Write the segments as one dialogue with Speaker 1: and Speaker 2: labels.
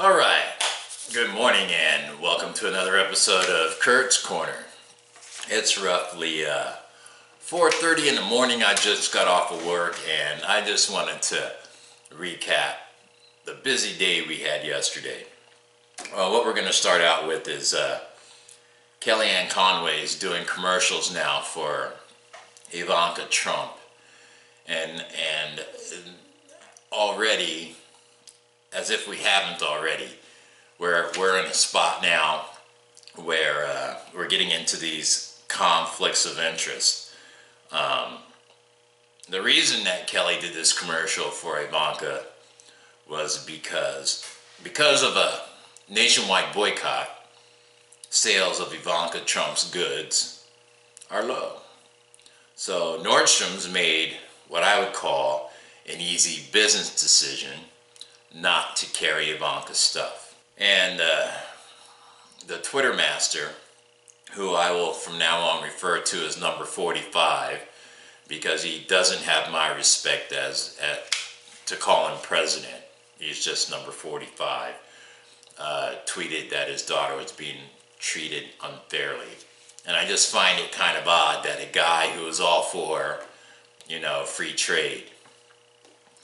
Speaker 1: All right, good morning and welcome to another episode of Kurt's Corner. It's roughly 4:30 in the morning. I just got off of work and I just wanted to recap the busy day we had yesterday. What we're going to start out with is Kellyanne Conway's doing commercials now for Ivanka Trump, and already, as if we haven't already, we're in a spot now where we're getting into these conflicts of interest. The reason that Kelly did this commercial for Ivanka was because of a nationwide boycott. Sales of Ivanka Trump's goods are low. So Nordstrom's made what I would call an easy business decision not to carry Ivanka's stuff. And the Twitter master, who I will from now on refer to as number 45, because he doesn't have my respect to call him president. He's just number 45. Tweeted that his daughter was being treated unfairly. And I just find it kind of odd that a guy who is all for, free trade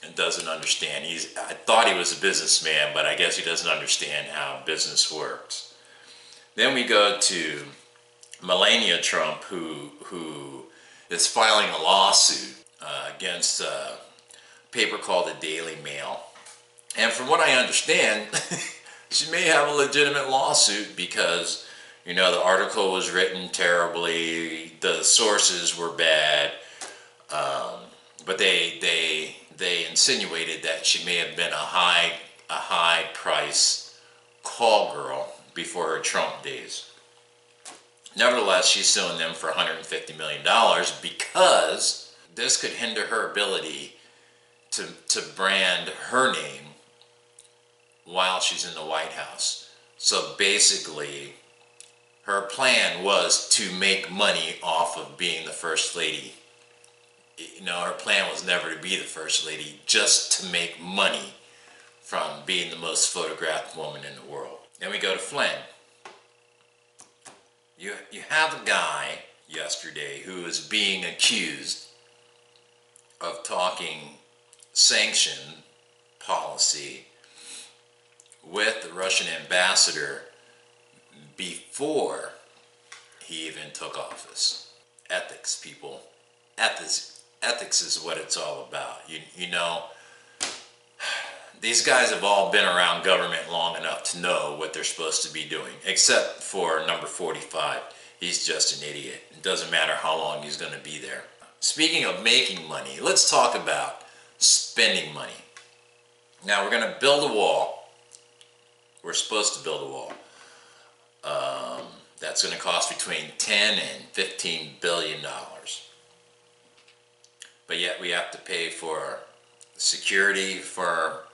Speaker 1: and doesn't understand. I thought he was a businessman, but I guess he doesn't understand how business works. Then we go to Melania Trump, who is filing a lawsuit against a paper called the Daily Mail. And from what I understand, she may have a legitimate lawsuit because, the article was written terribly, the sources were bad, but they insinuated that she may have been a high price call girl before her Trump days. Nevertheless, she's suing them for $150 million because this could hinder her ability to brand her name while she's in the White House. So basically, her plan was to make money off of being the First Lady. Her plan was never to be the First Lady, just to make money from being the most photographed woman in the world. Then we go to Flynn. You have a guy yesterday who is being accused of talking sanction policy with the Russian ambassador before he even took office. Ethics, people. Ethics is what it's all about. These guys have all been around government long enough to know what they're supposed to be doing, except for number 45. He's just an idiot. It doesn't matter how long he's going to be there. Speaking of making money, let's talk about spending money. Now, we're going to build a wall. We're supposed to build a wall. That's going to cost between $10 and $15 billion. But yet we have to pay for security for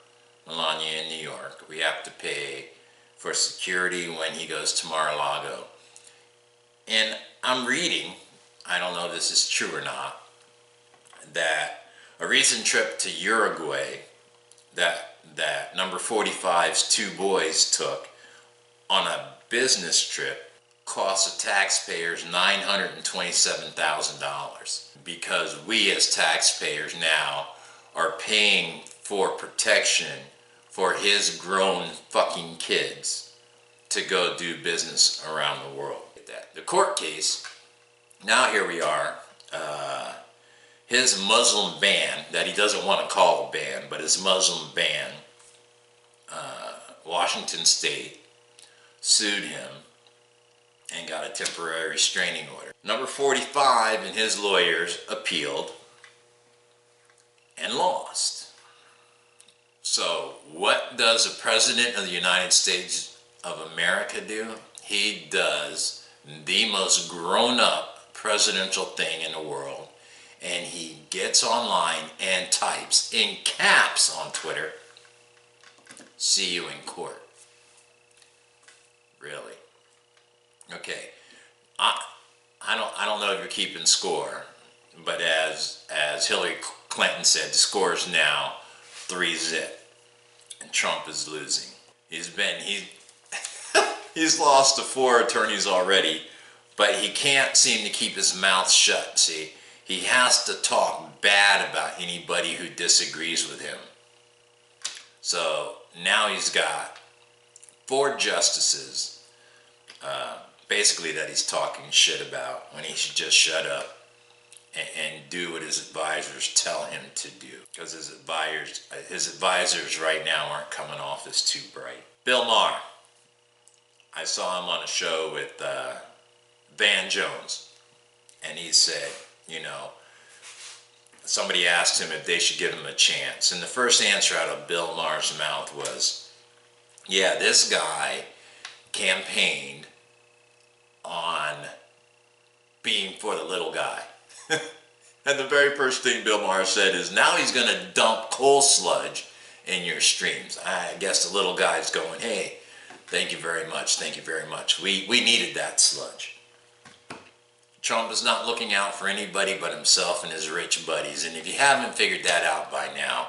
Speaker 1: Melania in New York. We have to pay for security when he goes to Mar-a-Lago. And I'm reading, I don't know if this is true or not, that a recent trip to Uruguay that number 45's two boys took on a business trip cost the taxpayers $927,000, because we as taxpayers now are paying for protection for his grown fucking kids to go do business around the world. The court case, now here we are, his Muslim ban, that he doesn't want to call a ban, but his Muslim ban, Washington State sued him and got a temporary restraining order. Number 45 and his lawyers appealed and lost. So what does the President of the United States of America do? He does the most grown-up presidential thing in the world, and he gets online and types in caps on Twitter, "See you in court." Really? Okay. I don't know if you're keeping score, but as Hillary Clinton said, the score is now 3-0, and Trump is losing. he's lost to 4 attorneys already, but he can't seem to keep his mouth shut, see? He has to talk bad about anybody who disagrees with him. So now he's got 4 justices, basically, that he's talking shit about when he should just shut up and do what his advisors tell him to do. Because his advisors right now aren't coming off as too bright. Bill Maher. I saw him on a show with Van Jones, and he said, you know, somebody asked him if they should give him a chance, and the first answer out of Bill Maher's mouth was, yeah, this guy campaigned on being for the little guy. And the very first thing Bill Maher said is, now he's going to dump coal sludge in your streams. I guess the little guy's going, hey, thank you very much, thank you very much. We needed that sludge. Trump is not looking out for anybody but himself and his rich buddies. And if you haven't figured that out by now,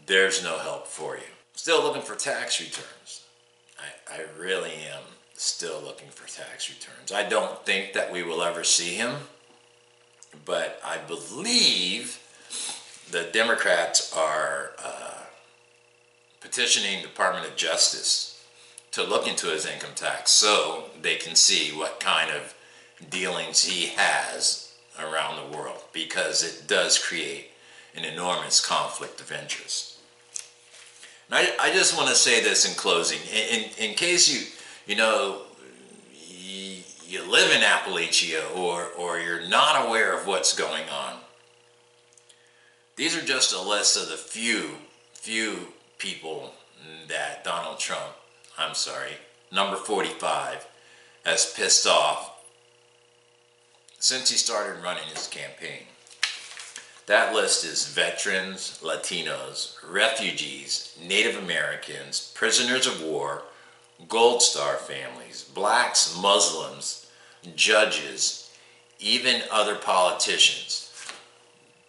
Speaker 1: there's no help for you. Still looking for tax returns. I really am still looking for tax returns. I don't think that we will ever see him, but I believe the Democrats are petitioning the Department of Justice to look into his income tax so they can see what kind of dealings he has around the world, because it does create an enormous conflict of interest. And I just want to say this in closing, in case you live in Appalachia or you're not aware of what's going on. These are just a list of the few people that Donald Trump, number 45, has pissed off since he started running his campaign. That list is veterans, Latinos, refugees, Native Americans, prisoners of war, Gold Star families, blacks, Muslims, judges, even other politicians.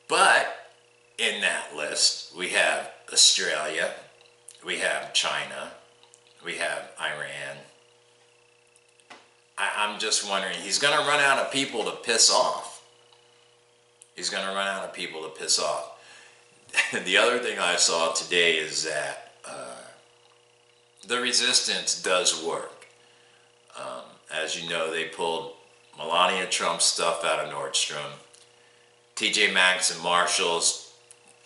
Speaker 1: But in that list, we have Australia, we have China, we have Iran. I'm just wondering, he's going to run out of people to piss off. He's going to run out of people to piss off. The other thing I saw today is that the resistance does work. As you know, they pulled Melania Trump's stuff out of Nordstrom. TJ Maxx and Marshalls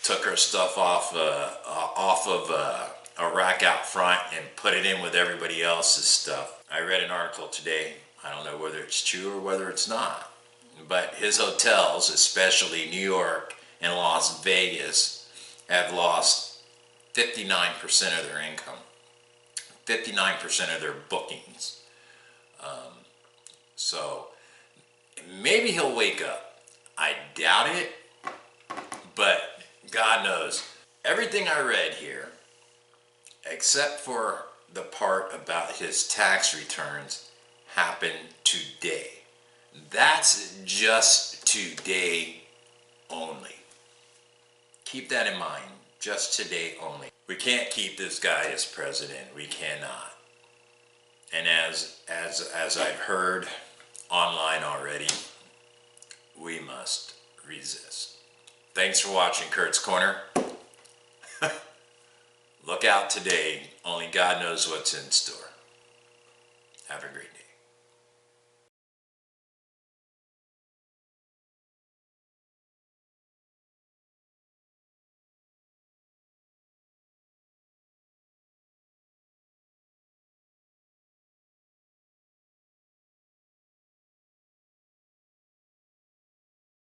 Speaker 1: took her stuff off of a rack out front and put it in with everybody else's stuff. I read an article today, I don't know whether it's true or whether it's not, but his hotels, especially New York and Las Vegas, have lost 59% of their income, 59% of their bookings. So maybe he'll wake up. I doubt it, but God knows. Everything I read here, except for the part about his tax returns, happened today. That's just today only. Keep that in mind, just today only. We can't keep this guy as president. We cannot. And as I've heard online already, we must resist. Thanks for watching Kurt's Corner. Look out today. Only God knows what's in store. Have a great day.